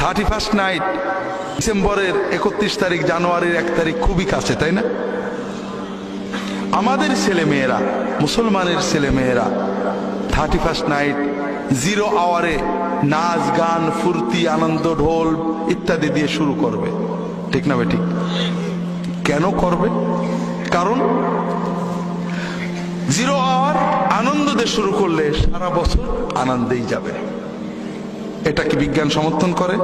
31st night, ডিসেম্বরের 31 তারিখ, জানুয়ারির 1 তারিখ খুবই কাছে, তাই না? আমাদের ছেলে মেয়েরা, মুসলমানের ছেলে মেয়েরা 31st নাইট 0 আওয়ারে নাচ গান ফুর্তি আনন্দ ঢোল ইত্যাদি দিয়ে শুরু করবে, ঠিক না বেঠিক? কেন করবে? কারণ 0 আওয়ার আনন্দ দিয়ে শুরু করলে সারা বছর আনন্দেই যাবে। এটা কি বিজ্ঞান সমর্থন করে?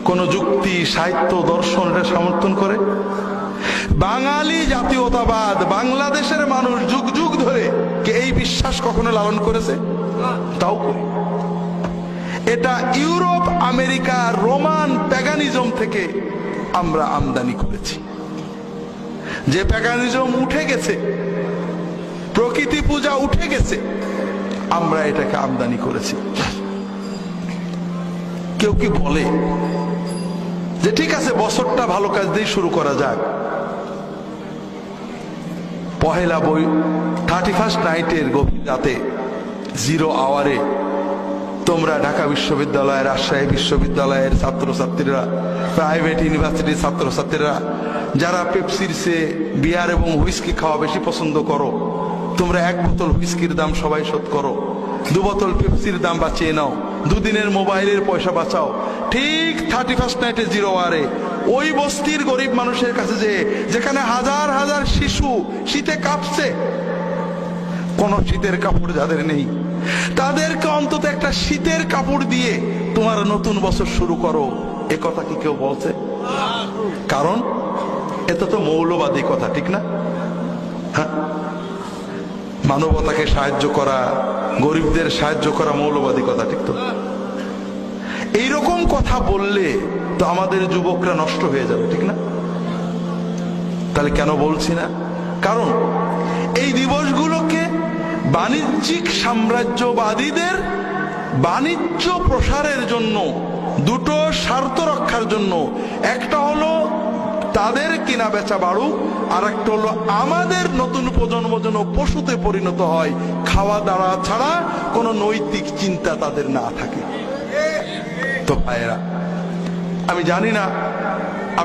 কোন যুক্তি, সাহিত্য, দর্শন এটা সমর্থন করে? বাঙালি জাতীয়তাবাদ, বাংলাদেশের মানুষ যুগ যুগ ধরে কে এই বিশ্বাস কখনো লালন করেছে? তাও করি। এটা ইউরোপ, আমেরিকা, রোমান প্যাগানিজম থেকে আমরা আমদানি করেছি। যে প্যাগানিজম উঠে গেছে, প্রকৃতি পূজা উঠে গেছে, আমরা এটাকে আমদানি করেছি। কেউ কি বলে যে ঠিক আছে বছরটা ভালো কাজ দিয়ে শুরু করা যাক? পহেলা বই 31st নাইটের গভীর রাতে 0 আওয়ারে তোমরা ঢাকা বিশ্ববিদ্যালয়, রাজশাহী বিশ্ববিদ্যালয়ের ছাত্রছাত্রীরা, প্রাইভেট ইউনিভার্সিটির ছাত্রছাত্রীরা যারা পেপসির চেয়ে বিয়ার এবং হুইস্কি খাওয়া বেশি পছন্দ করো, তোমরা 1 বোতল হুইস্কির দাম সবাই শোধ করো, 2 বোতল পেপসির দাম বাঁচিয়ে নাও, 2 দিনের মোবাইলের পয়সা বাঁচাও। ঠিক 31st নাইটে 0 আওয়ারে ওই বস্তির গরিব মানুষের কাছে যেখানে হাজার হাজার শিশু শীতে কাঁপছে, কোন শীতের কাপড় যাদের নেই, তাদেরকে অন্তত একটা শীতের কাপড় দিয়ে তোমার নতুন বছর শুরু করো, এ কথা কি কেউ বলছে? কারণ এটা তো মৌলবাদী কথা, ঠিক না? হ্যাঁ, মানবতাকে সাহায্য করা, গরিবদের সাহায্য করা মৌলবাদী কথা, ঠিক তো? এইরকম কথা বললে তো আমাদের যুবকরা নষ্ট হয়ে যাবে, ঠিক না? তাহলে কেন বলছি না? কারণ এই দিবসগুলোকে বাণিজ্যিক সাম্রাজ্যবাদীদের বাণিজ্য প্রসারের জন্য, দুটো স্বার্থ রক্ষার জন্য, একটা হলো তাদের কেনা বেচা বাড়ুক, আর একটা হলো আমাদের নতুন প্রজন্ম যেন পশুতে পরিণত হয়, খাওয়া দাওয়া ছাড়া কোনো নৈতিক চিন্তা তাদের না থাকে। তো ভাইয়েরা, আমি জানি না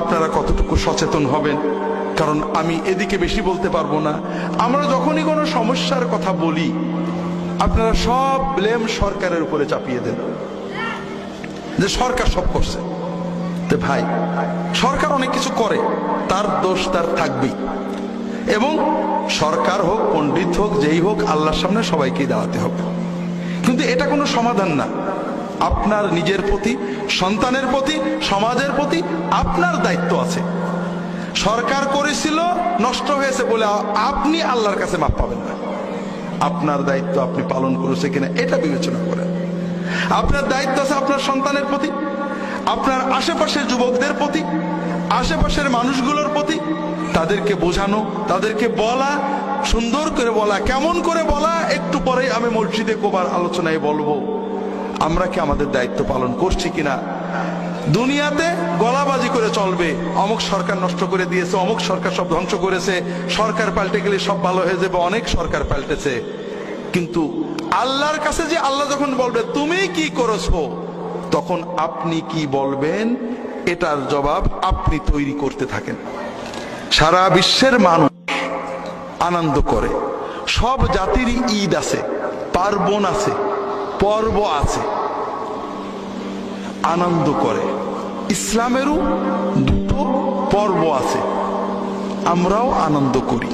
আপনারা কতটুকু সচেতন হবেন, কারণ আমি এদিকে বেশি বলতে পারবো না। আমরা যখনই কোনো সমস্যার কথা বলি, আপনারা সব ব্লেম সরকারের উপরে চাপিয়ে দেন যে সরকার সব করছে। তো ভাই, সরকার অনেক কিছু করে, তার দোষ তার থাকবেই, এবং সরকার হোক, পণ্ডিত হোক, যেই হোক, আল্লাহর সামনে সবাইকেই দাঁড়াতে হবে। কিন্তু এটা কোনো সমাধান না। আপনার নিজের প্রতি, সন্তানের প্রতি, সমাজের প্রতি আপনার দায়িত্ব আছে। সরকার করেছিল, নষ্ট হয়েছে বলে আপনি আল্লাহর কাছে মাপ পাবেন না। আপনার দায়িত্ব আপনি পালন করেছে কিনা এটা বিবেচনা করেন। আপনার দায়িত্ব আছে আপনার সন্তানের প্রতি, আপনার আশেপাশের যুবকদের প্রতি, আশেপাশের মানুষগুলোর প্রতি। তাদেরকে বোঝানো, তাদেরকে বলা, সুন্দর করে বলা। কেমন করে বলা একটু পরে আমি মসজিদে কোবার আলোচনায় বলবো। আমরা কি আমাদের দায়িত্ব পালন করছি কিনা? দুনিয়াতে গলাবাজি করে চলবে, অমুক সরকার নষ্ট করে দিয়েছে, অমুক সরকার সব ধ্বংস করেছে, সরকার পাল্টে গেলে সব ভালো হয়ে যাবে, অনেক সরকার পাল্টেছে। কিন্তু আল্লাহর কাছে যে আল্লাহ যখন বলবে তুমি কি করেছো, তখন আপনি কি বলবেন, এটার জবাব আপনি তৈরি করতে থাকেন। সারা বিশ্বের মানুষ আনন্দ করে, সব জাতির ঈদ আছে, পার্বণ আছে, পর্ব আছে, আনন্দ করে। ইসলামেরও 2টো পর্ব আছে, আমরাও আনন্দ করি।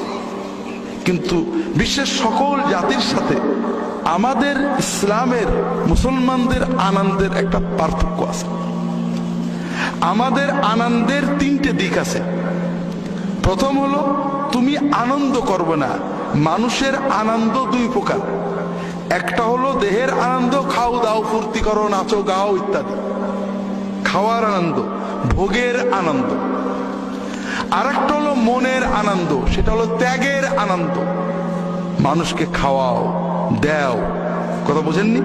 কিন্তু বিশ্বের সকল জাতির সাথে আমাদের ইসলামের, মুসলমানদের আনন্দের একটা পার্থক্য আছে। আমাদের আনন্দের 3টে দিক আছে। প্রথম হলো, তুমি আনন্দ করবে না। মানুষের আনন্দ 2 প্রকার। একটা হলো দেহের আনন্দ, খাও দাও ফুর্তি করো, নাচো গাও ইত্যাদি, খাওয়ার আনন্দ, ভোগের আনন্দ। আর একটা হলো মনের আনন্দ, সেটা হলো ত্যাগের আনন্দ। মানুষকে খাওয়াও, দাও। কথা বুঝেননি?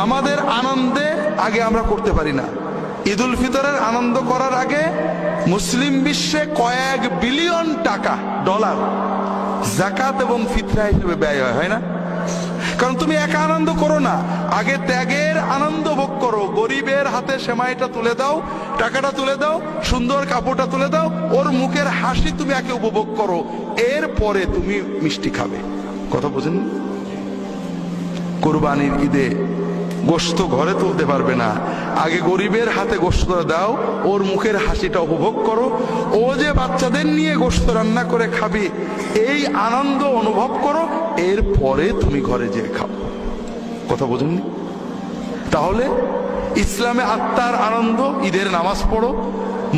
আমাদের আনন্দে আগে আমরা করতে পারি না। ঈদ উল ফিতরের আনন্দ করার আগে মুসলিম বিশ্বে কয়েক বিলিয়ন টাকা, ডলার যাকাত এবং ফিতরা হিসেবে ব্যয় হয়, হয় না? কারণ তুমি একা আনন্দ করো না, আগে ত্যাগের আনন্দ ভোগ করো। গরিবের হাতে সেমাইটা তুলে দাও, টাকাটা তুলে দাও, সুন্দর কাপড়টা তুলে দাও, ওর মুখের হাসি তুমি একে উপভোগ করো, এরপরে তুমি মিষ্টি খাবে। কথা বুঝেন? কুরবানির ঈদে গোশত ঘরে তুলতে পারবে না, আগে গরিবের হাতে গোশত দাও, ওর মুখের হাসিটা উপভোগ করো, ও যে বাচ্চাদের নিয়ে গোশত রান্না করে খাবে এই আনন্দ অনুভব করো, এরপরে তুমি ঘরে যেয়ে খাও। কথা বোঝেননি? তাহলে ইসলামে আত্মার আনন্দ ঈদের নামাজ পড়ো,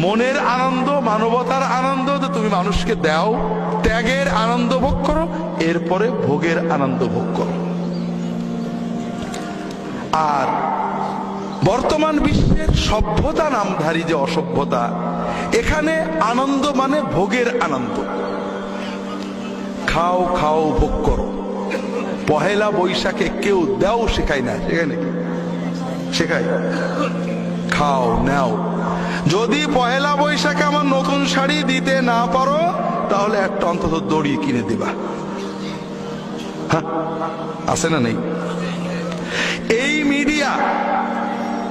মনের আনন্দ মানবতার আনন্দ তুমি মানুষকে দাও, ত্যাগের আনন্দ ভোগ করো, এরপরে ভোগের আনন্দ ভোগ করো। আর বর্তমান বিশ্বের সভ্যতা নামধারী যে অসভ্যতা, এখানে আনন্দ মানে ভোগের আনন্দ। খাও খাও ভোগ করো। পহেলা বৈশাখে কেউ দাও শেখায় না, শেখায় নাকি? শেখায়? খাও নাও। যদি পহেলা বৈশাখে আমার নতুন শাড়ি দিতে না পারো তাহলে একটা অন্তত দড়ি কিনে দিবা। হ্যাঁ, আছে না নেই? এই মিডিয়া,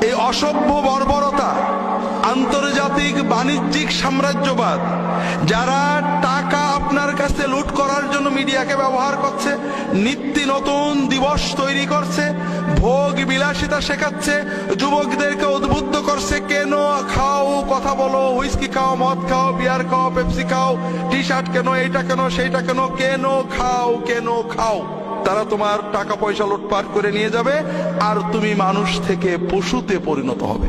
এই অসভ্য বর্বরতা, আন্তর্জাতিক বাণিজ্যিক সাম্রাজ্যবাদ, যারা টাকা আপনার কাছে লুট করার জন্য মিডিয়াকে ব্যবহার করছে, নিত্য নতুন দিবস তৈরি করছে, ভোগ বিলাসিতা শেখাচ্ছে, যুবকদেরকে উদ্বুদ্ধ করছে, কেন খাও, কথা বলো, হুইস্কি খাও, মদ খাও, বিয়ার খাও, পেপসি খাও, টি শার্ট কেন, এইটা কেন, সেইটা কেন, কেন খাও, কেন খাও। তারা তোমার টাকা পয়সা লুটপাট করে নিয়ে যাবে আর তুমি মানুষ থেকে পশুতে পরিণত হবে।